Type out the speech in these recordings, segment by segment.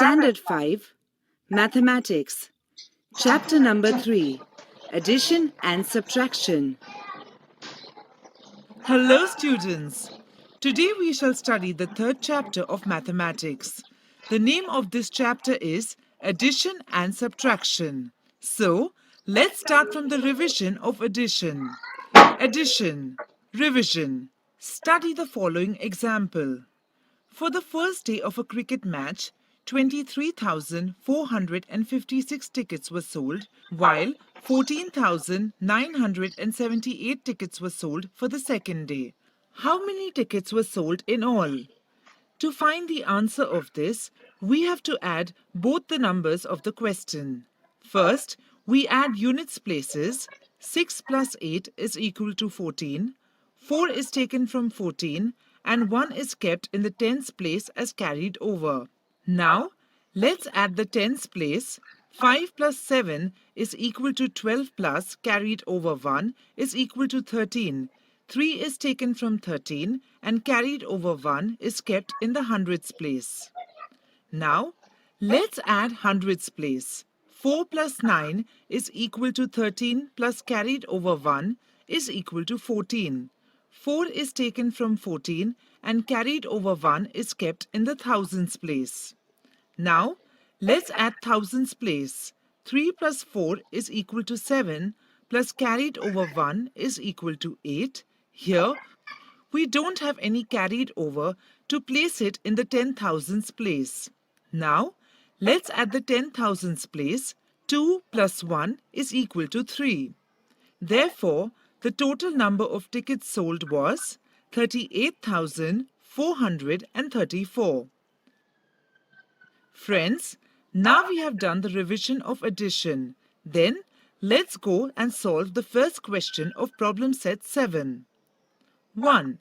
Standard 5, Mathematics, Chapter number 3, Addition and Subtraction. Hello students! Today we shall study the third chapter of mathematics. The name of this chapter is Addition and Subtraction. So, let's start from the revision of addition. Addition, revision. Study the following example. For the first day of a cricket match, 23,456 tickets were sold, while 14,978 tickets were sold for the second day. How many tickets were sold in all? To find the answer of this, we have to add both the numbers of the question. First, we add units places. 6 plus 8 is equal to 14. 4 is taken from 14 and 1 is kept in the tens place as carried over. Now, let's add the tens place. 5 plus 7 is equal to 12 plus carried over 1 is equal to 13. 3 is taken from 13 and carried over 1 is kept in the hundreds place. Now, let's add hundreds place. 4 plus 9 is equal to 13 plus carried over 1 is equal to 14. 4 is taken from 14 and carried over 1 is kept in the thousands place. Now, let's add thousands place. 3 plus 4 is equal to 7 plus carried over 1 is equal to 8. Here, we don't have any carried over to place it in the 10,000s place. Now, let's add the 10,000s place. 2 plus 1 is equal to 3. Therefore, the total number of tickets sold was 38,434. Friends, now we have done the revision of addition. Then, let's go and solve the first question of problem set 7. 1.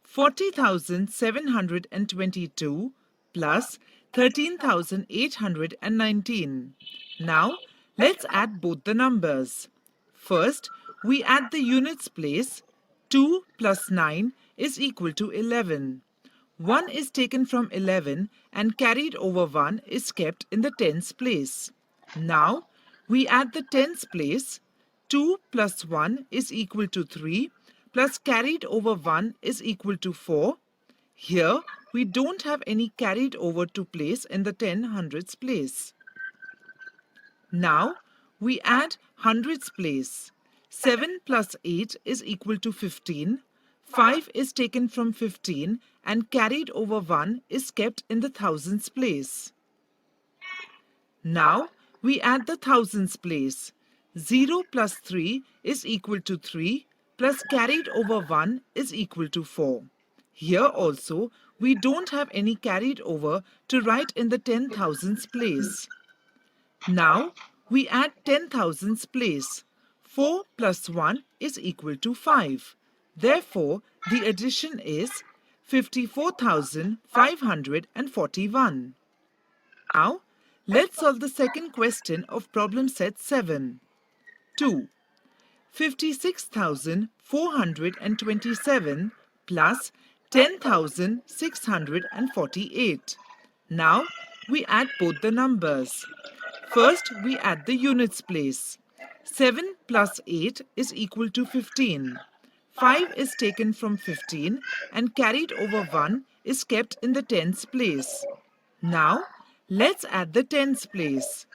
40,722 plus 13,819. Now, let's add both the numbers. First, we add the units place. 2 plus 9 is equal to 11. 1 is taken from 11 and carried over 1 is kept in the tens place. Now, we add the tens place. 2 plus 1 is equal to 3 plus carried over 1 is equal to 4. Here, we don't have any carried over to place in the 10 hundreds place. Now, we add hundreds place. 7 plus 8 is equal to 15. 5 is taken from 15 and carried over 1 is kept in the thousands place. Now, we add the thousands place. 0 plus 3 is equal to 3 plus carried over 1 is equal to 4. Here also, we don't have any carried over to write in the 10,000s place. Now, we add 10,000s place. 4 plus 1 is equal to 5. Therefore, the addition is 54,541. Now, let's solve the second question of problem set 7. 2. 56,427 plus 10,648. Now, we add both the numbers. First, we add the units place. 7 plus 8 is equal to 15. 5 is taken from 15 and carried over 1 is kept in the tens place. Now, let's add the tens place.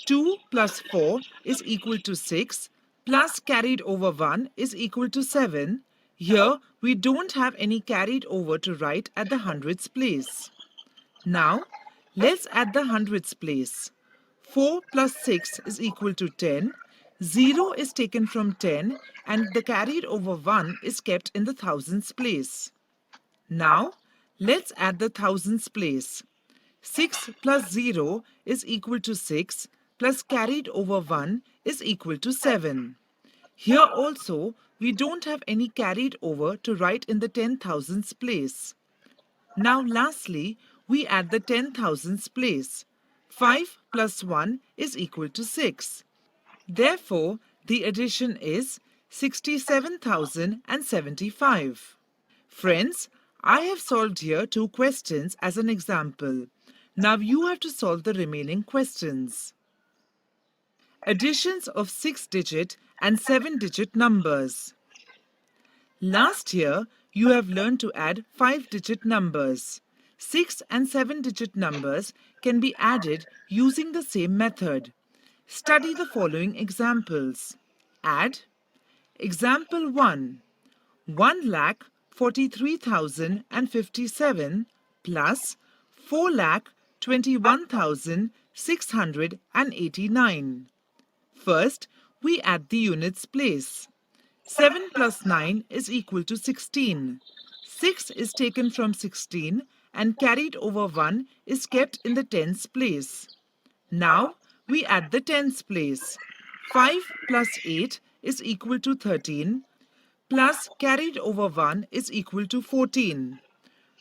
2 plus 4 is equal to 6 plus carried over 1 is equal to 7. Here, we don't have any carried over to write at the hundreds place. Now, let's add the hundreds place. 4 plus 6 is equal to 10. 0 is taken from 10 and the carried over 1 is kept in the thousands place. Now, let's add the thousands place. 6 plus 0 is equal to 6 plus carried over 1 is equal to 7. Here also, we don't have any carried over to write in the 10,000s place. Now lastly, we add the 10,000s place. 5 plus 1 is equal to 6. Therefore, the addition is 67,075. Friends, I have solved here two questions as an example. Now you have to solve the remaining questions. Additions of 6-digit and 7-digit numbers. Last year, you have learned to add 5-digit numbers. 6 and 7-digit numbers can be added using the same method. Study the following examples. Add. Example 1. 1,43,057 plus 4,21,689. First, we add the units place. 7 plus 9 is equal to 16. 6 is taken from 16 and carried over 1 is kept in the tens place. Now, we add the tens place. 5 plus 8 is equal to 13 plus carried over 1 is equal to 14.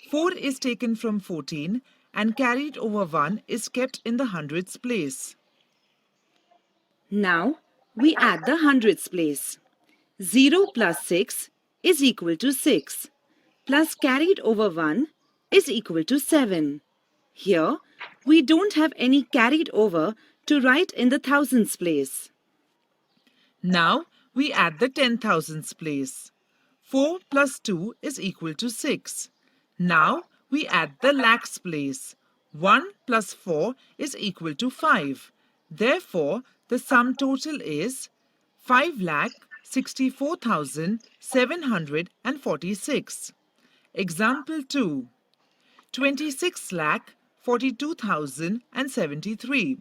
4 is taken from 14 and carried over 1 is kept in the hundreds place. Now, we add the hundreds place. 0 plus 6 is equal to 6, plus carried over 1 is equal to 7. Here, we don't have any carried over to write in the thousands place. Now, we add the 10,000s place. 4 plus 2 is equal to 6. Now, we add the lakhs place. 1 plus 4 is equal to 5. Therefore, the sum total is 5,64,746. Example 2. 26,42,073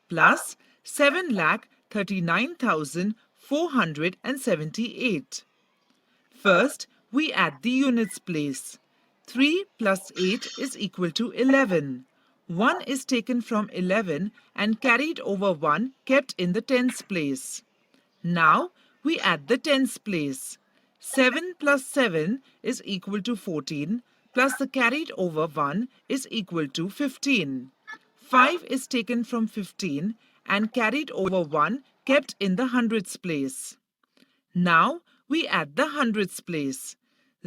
plus 7,39,478. First, we add the units place. 3 plus 8 is equal to 11. 1 is taken from 11 and carried over 1 kept in the tens place. Now, we add the tens place. 7 plus 7 is equal to 14 plus the carried over 1 is equal to 15. 5 is taken from 15 and carried over 1 kept in the hundreds place. Now, we add the hundreds place.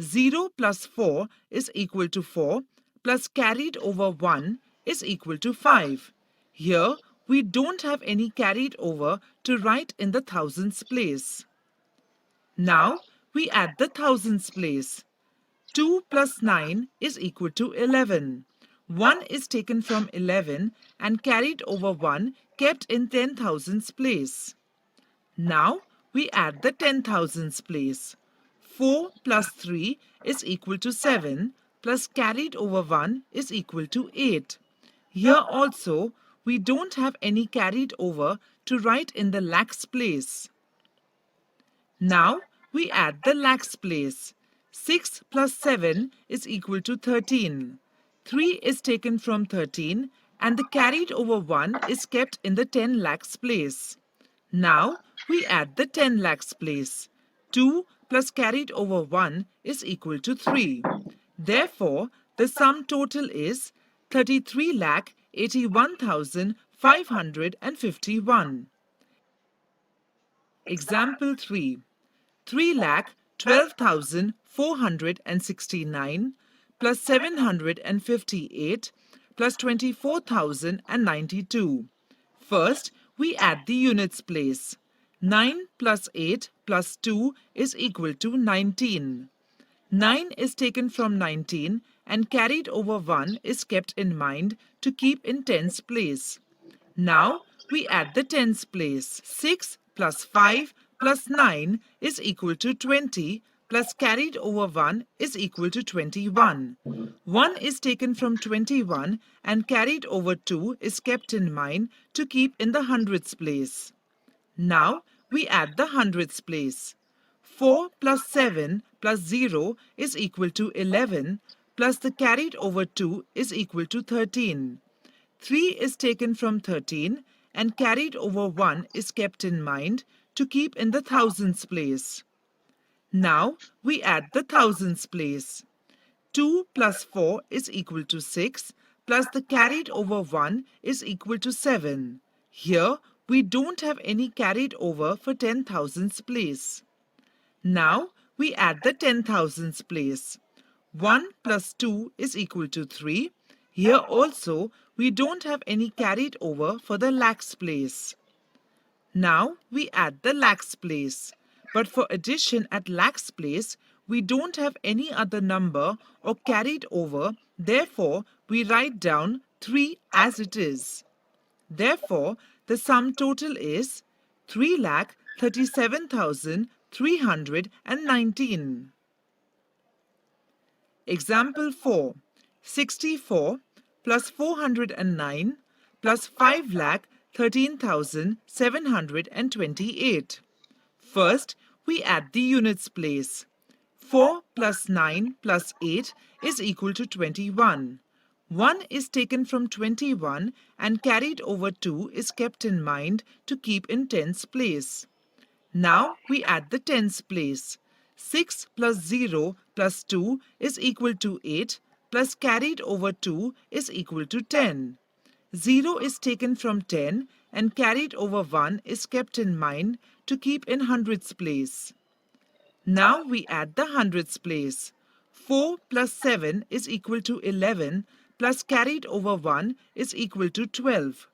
0 plus 4 is equal to 4 plus carried over 1 is equal to 5. Here, we don't have any carried over to write in the thousands place. Now, we add the thousands place. 2 plus 9 is equal to 11. 1 is taken from 11 and carried over 1 kept in 10,000s place. Now, we add the 10,000s place. 4 plus 3 is equal to 7 plus carried over 1 is equal to 8. Here also, we don't have any carried over to write in the lakhs place. Now, we add the lakhs place. 6 plus 7 is equal to 13. 3 is taken from 13 and the carried over 1 is kept in the 10 lakhs place. Now, we add the 10 lakhs place. 2 plus carried over 1 is equal to 3. Therefore, the sum total is 33,81,551. Example 3. 3,12,469 plus 758 plus 24,092. First, we add the units place. 9 plus 8 plus 2 is equal to 19. 9 is taken from 19 and carried over 1 is kept in mind to keep in tens place. Now, we add the tens place. 6 plus 5 plus 9 is equal to 20 plus carried over 1 is equal to 21. 1 is taken from 21 and carried over 2 is kept in mind to keep in the hundreds place. Now, we add the hundreds place. 4 plus 7 plus 0 is equal to 11 plus the carried over 2 is equal to 13. 3 is taken from 13 and carried over 1 is kept in mind to keep in the thousands place. Now, we add the thousands place. 2 plus 4 is equal to 6 plus the carried over 1 is equal to 7. Here, we don't have any carried over for 10,000s place. Now, we add the 10,000s place. 1 plus 2 is equal to 3. Here also, we don't have any carried over for the lakhs place. Now we add the lakhs place. But for addition at lakhs place, we don't have any other number or carried over. Therefore, we write down 3 as it is. Therefore, the sum total is 3,37,319. Example 4. 64 plus 409 plus 5,13,728. First, we add the units place. 4 plus 9 plus 8 is equal to 21. 1 is taken from 21 and carried over 2 is kept in mind to keep in tens place. Now we add the tens place. 6 plus 0 plus 2 is equal to 8 plus carried over 2 is equal to 10. 0 is taken from 10 and carried over 1 is kept in mind to keep in hundreds place. Now we add the hundreds place. 4 plus 7 is equal to 11 plus carried over 1 is equal to 12.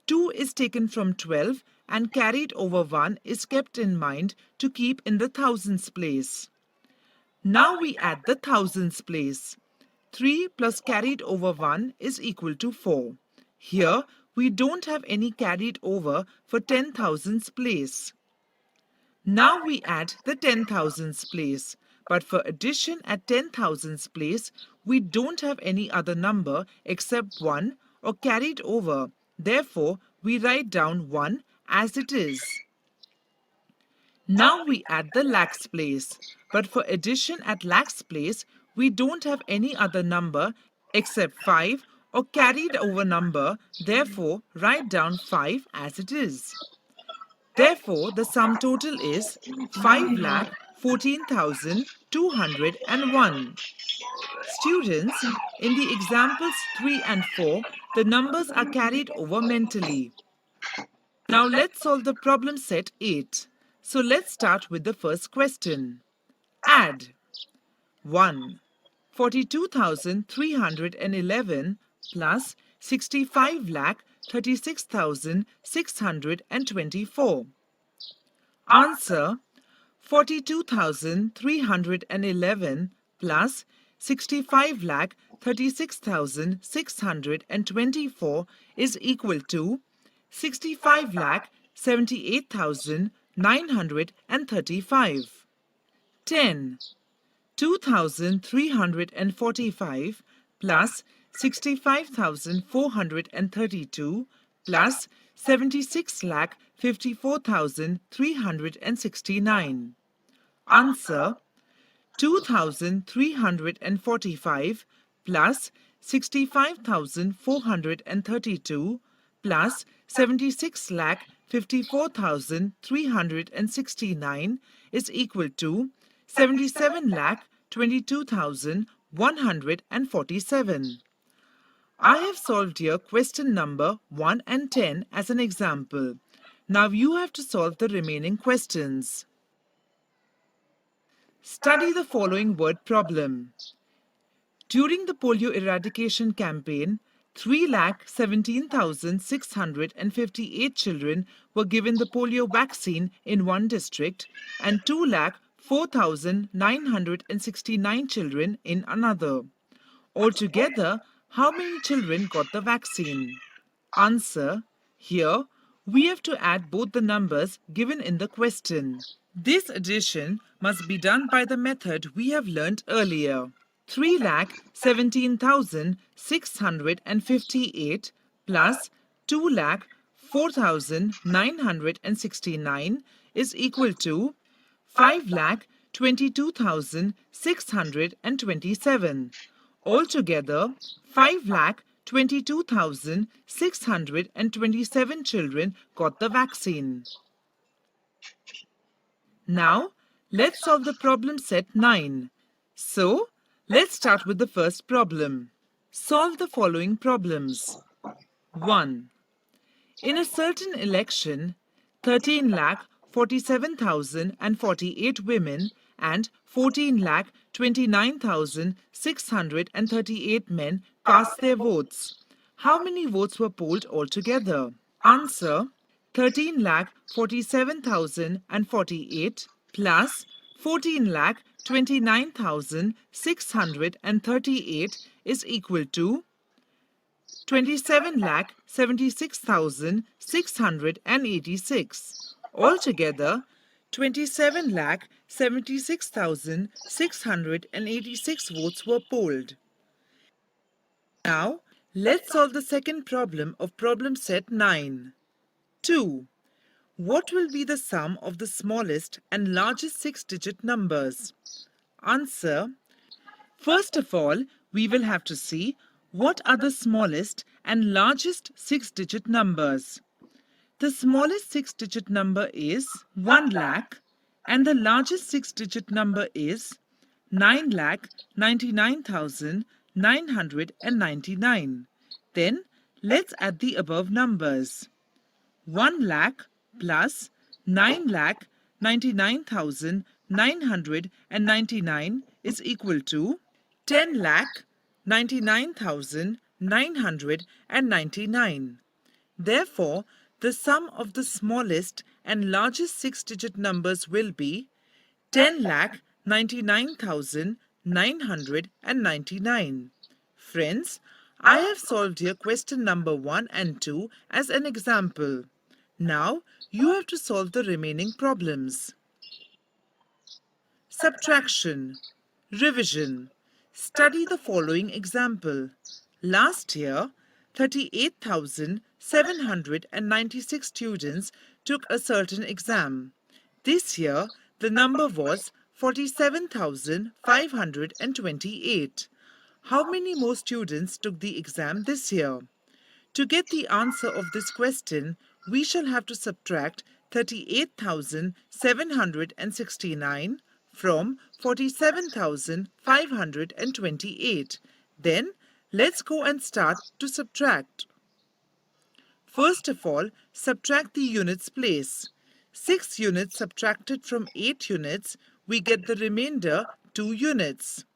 2 is taken from 12 and carried over 1 is kept in mind to keep in the thousands place. Now we add the thousands place. 3 plus carried over 1 is equal to 4. Here we don't have any carried over for 10,000s place. Now we add the 10,000s place. But for addition at 10,000s place, we don't have any other number except 1 or carried over. Therefore, we write down 1 as it is. Now we add the lakhs place. But for addition at lakhs place, we don't have any other number except 5 or carried over number. Therefore, write down 5 as it is. Therefore, the sum total is 5,14,201. Students, in the examples 3 and 4, the numbers are carried over mentally. Now let's solve the problem set 8. So let's start with the first question. Add 1. 42,311 plus 65,36,624. Answer 42,311 plus 65,36,624 is equal to 65,78,935. 10. 2,345 plus 65,432 plus 76,54,369. Answer 2,345 plus 65,432 plus 76,54,369 is equal to 77,22,147. I have solved here question number 1 and 10 as an example. Now you have to solve the remaining questions. Study the following word problem. During the polio eradication campaign, 3,17,658 children were given the polio vaccine in one district and 2,04,969 children in another. Altogether, how many children got the vaccine? Answer. Here, we have to add both the numbers given in the question. This addition must be done by the method we have learnt earlier. 3,17,658 plus 2,04,969 is equal to 5,22,627. Altogether, 5,22,627 children got the vaccine. Now, let's solve the problem set 9. So, let's start with the first problem. Solve the following problems. 1. In a certain election, 13,47,048 women and 14,29,638 men cast their votes. How many votes were polled altogether? Answer: 13,47,048 plus 14,29,638 is equal to 27,76,686. Altogether, 27,76,686 votes were polled. Now, let's solve the second problem of problem set 9. 2. What will be the sum of the smallest and largest 6-digit numbers? Answer: first of all, we will have to see what are the smallest and largest 6-digit numbers. The smallest 6-digit number is 1 lakh and the largest 6-digit number is 9,99,999. Then let's add the above numbers. 1 lakh plus 9,99,999 is equal to 10 lakh 99,999. Therefore, the sum of the smallest and largest 6-digit numbers will be 10 lakh 99,999. Friends, I have solved here question number 1 and 2 as an example. Now, you have to solve the remaining problems. Subtraction. Revision. Study the following example. Last year, 38,796 students took a certain exam. This year, the number was 47,528. How many more students took the exam this year? To get the answer of this question, we shall have to subtract 38,769 from 47,528. Then, let's go and start to subtract. First of all, subtract the units place. 6 units subtracted from 8 units, we get the remainder 2 units.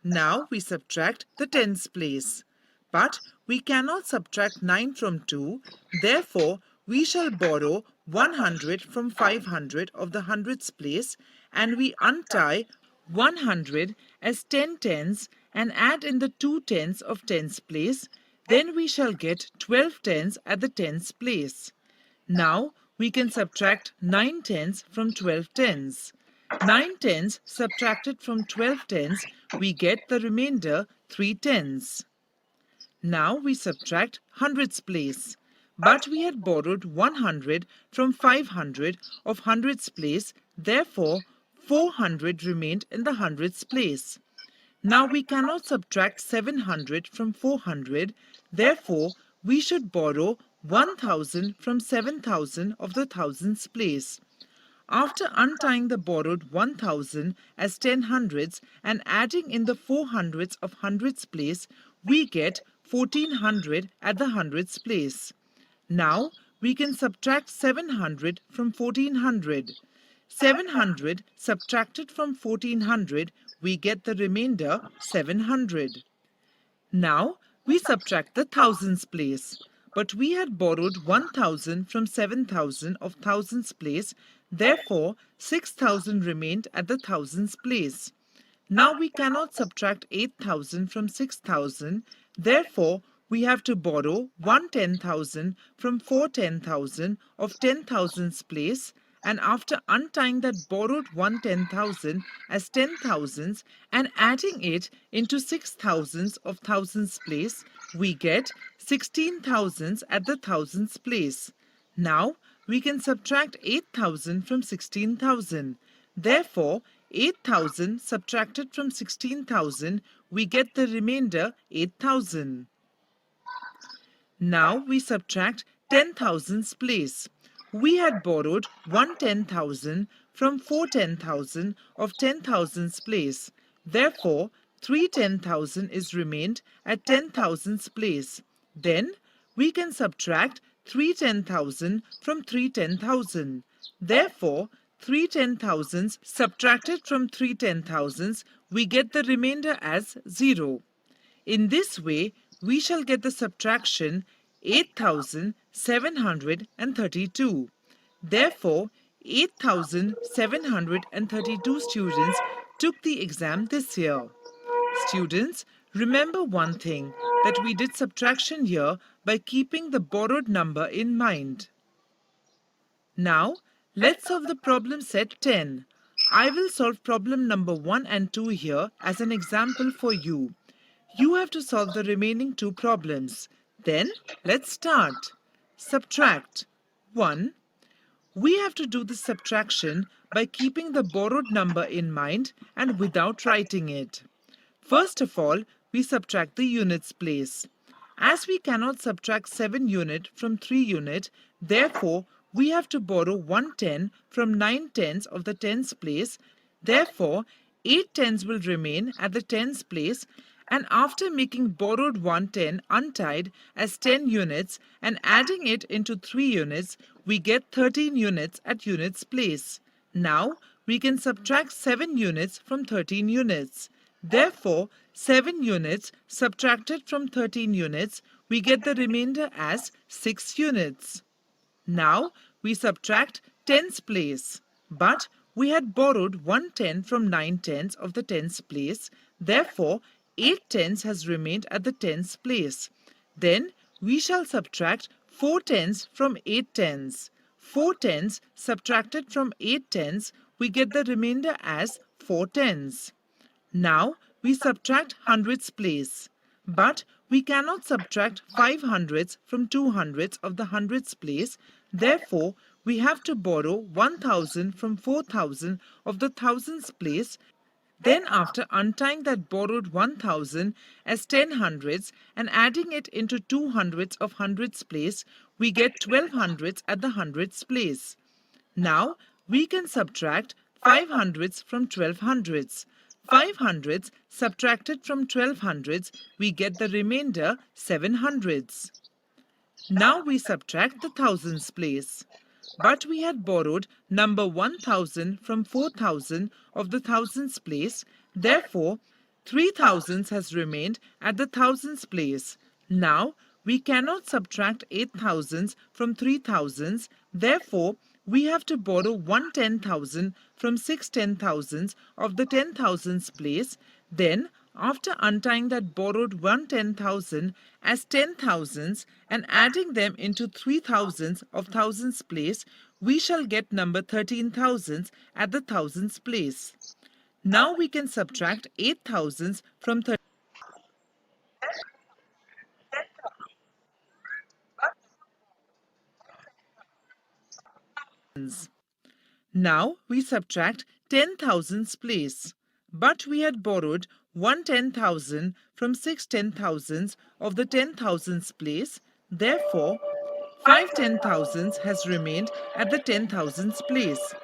Now we subtract the tens place. But we cannot subtract 9 from 2. Therefore, we shall borrow 100 from 500 of the hundreds place and we untie 100 as 10 tens and add in the 2 tens of tens place. Then we shall get 12 tens at the tens place. Now we can subtract 9 tens from 12 tens. 9 tens subtracted from 12 tens, we get the remainder 3 tens. Now we subtract hundreds place. But we had borrowed 100 from 500 of hundreds place, therefore 400 remained in the hundreds place. Now we cannot subtract 700 from 400, therefore we should borrow 1000 from 7000 of the thousands place. After untying the borrowed 1000 as 10 hundreds and adding in the 4 hundreds of hundreds place, we get 1400 at the hundreds place. Now we can subtract 700 from 1400. 700 subtracted from 1400, we get the remainder 700. Now we subtract the thousands place. But we had borrowed 1000 from 7000 of thousands place, therefore 6000 remained at the thousands place. Now we cannot subtract 8000 from 6000, therefore we have to borrow 110,000 from 410,000 of 10,000's place, and after untying that borrowed 110,000 as 10,000s and adding it into 6,000s of thousands place, we get 16,000s at the thousands place. Now we can subtract 8,000 from 16,000. Therefore, 8,000 subtracted from 16,000, we get the remainder 8,000. Now we subtract 10,000's place. We had borrowed 110,000 from 410,000 of 10,000's place. Therefore, 310,000 is remained at 10,000's place. Then we can subtract 310,000 from 310,000. Therefore, 310,000s subtracted from 310,000s, we get the remainder as 0. In this way, we shall get the subtraction 8,732. Therefore, 8,732 students took the exam this year. Students, remember one thing, that we did subtraction here by keeping the borrowed number in mind. Now, let's solve the problem set 10. I will solve problem number 1 and 2 here as an example for you. You have to solve the remaining two problems. Then, let's start. Subtract. 1. We have to do the subtraction by keeping the borrowed number in mind and without writing it. First of all, we subtract the units place. As we cannot subtract 7 unit from 3 unit, therefore, we have to borrow 1 10 from 9 tenths of the tens place. Therefore, 8 tens will remain at the tens place, and after making borrowed 1 10 untied as 10 units and adding it into 3 units, we get 13 units at units place. Now, we can subtract 7 units from 13 units. Therefore, 7 units subtracted from 13 units, we get the remainder as 6 units. Now, we subtract tens place. But we had borrowed 1 10 from 9 tenths of the tens place. Therefore, 8 tenths has remained at the tens place. Then, we shall subtract 4 tenths from 8 tenths. 4 tenths subtracted from 8 tenths, we get the remainder as 4 tenths. Now, we subtract hundredths place. But we cannot subtract 5 hundredths from 2 hundredths of the hundredths place. Therefore, we have to borrow 1,000 from 4,000 of the thousands place. Then after untying that borrowed 1,000 as 10 hundredths and adding it into 2 hundredths of hundredths place, we get 12 hundredths at the hundredths place. Now, we can subtract 5 hundredths from 12 hundredths. 5 hundredths subtracted from 12 hundredths, we get the remainder 7 hundredths. Now we subtract the thousands place. But we had borrowed number 1,000 from 4,000 of the thousands place. Therefore, 3 thousands has remained at the thousands place. Now, we cannot subtract 8 thousands from 3 thousands. Therefore, we have to borrow 1 10,000 from 6 10,000s of the 10,000s place. Then, after untying that borrowed 1 10,000 as 10,000s and adding them into 3,000s of thousands place, we shall get number 13,000s at the thousands place. Now we can subtract 8,000s from 13,000. Now we subtract 10,000s place. But we had borrowed 1 10,000 from 6 10,000s of the 10,000s place. Therefore, 5 10,000s has remained at the 10,000s place.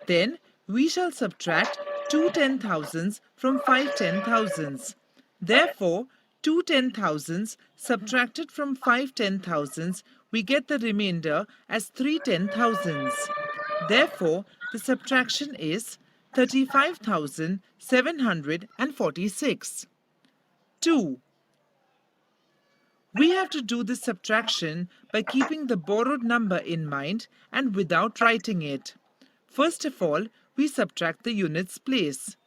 Then we shall subtract 2 10,000s from 5 10,000s. Therefore, 2 10,000s subtracted from 5 10,000s, we get the remainder as 3 10,000s. Therefore, the subtraction is 35,746. 2. We have to do this subtraction by keeping the borrowed number in mind and without writing it. First of all, we subtract the units place.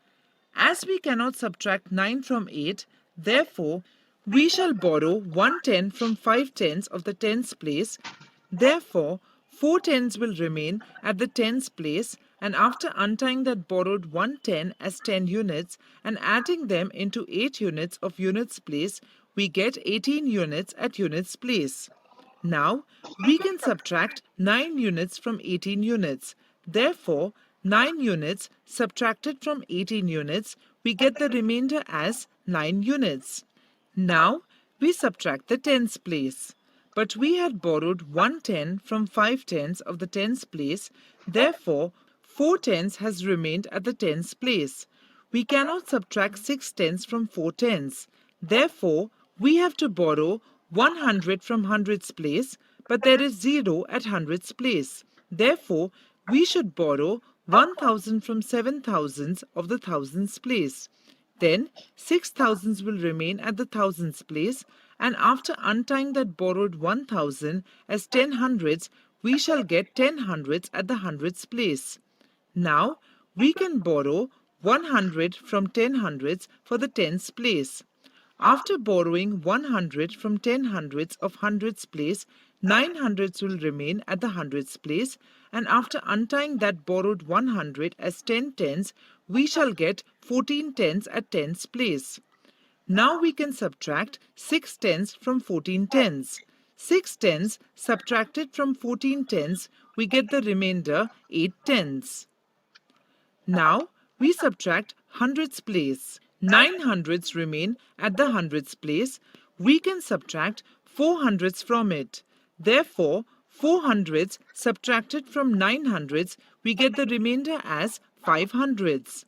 As we cannot subtract 9 from 8, therefore, we shall borrow 1 10 from 5 tenths of the tens place. Therefore, 4 tens will remain at the tens place, and after untying that borrowed 1 10 as 10 units and adding them into 8 units of units place, we get 18 units at units place. Now, we can subtract 9 units from 18 units. Therefore, 9 units subtracted from 18 units, we get the remainder as 9 units. Now, we subtract the tens place. But we had borrowed 1 10 from 5 tenths of the tens place. Therefore, 4 tenths has remained at the tens place. We cannot subtract 6 tenths from 4 tenths. Therefore, we have to borrow 100 from hundreds place, but there is 0 at hundreds place. Therefore, we should borrow 1,000 from 7 thousands of the thousands place. Then 6 thousands will remain at the thousands place, and after untying that borrowed 1000 as 10 hundreds, we shall get 10 hundreds at the hundreds place. Now we can borrow 100 from 10 hundreds for the tens place. After borrowing 100 from 10 hundreds of hundreds place, 9 hundreds will remain at the hundreds place, and after untying that borrowed 100 as 10 tens, we shall get 14 tens at tens place. Now we can subtract 6 tens from 14 tens. 6 tens subtracted from 14 tens, we get the remainder 8 tens. Now we subtract hundreds place. 9 hundreds remain at the hundreds place. We can subtract 4 hundreds from it. Therefore, 4 hundreds subtracted from 9 hundreds, we get the remainder as 5 hundreds.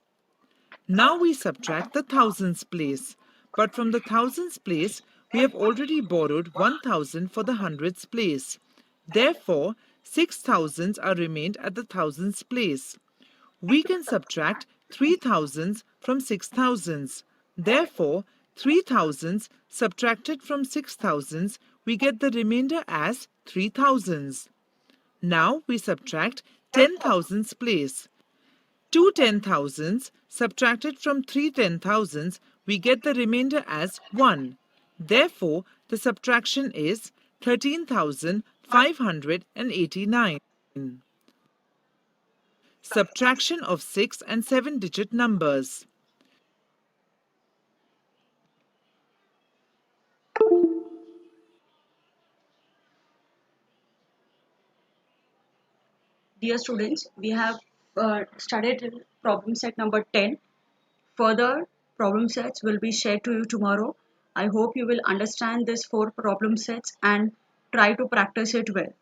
Now we subtract the thousands place. But from the thousands place, we have already borrowed 1000 for the hundreds place. Therefore, 6 thousands are remained at the thousands place. We can subtract 3 thousands from 6 thousands. Therefore, 3 thousands subtracted from 6 thousands, we get the remainder as 3 thousands. Now we subtract 10 thousands place. 2 10,000s subtracted from 3 10,000s, we get the remainder as 1. Therefore, the subtraction is 13,589. Subtraction of 6 and 7-digit numbers. Dear students, we have studied problem set number 10. Further problem sets will be shared to you tomorrow. I hope you will understand these 4 problem sets and try to practice it well.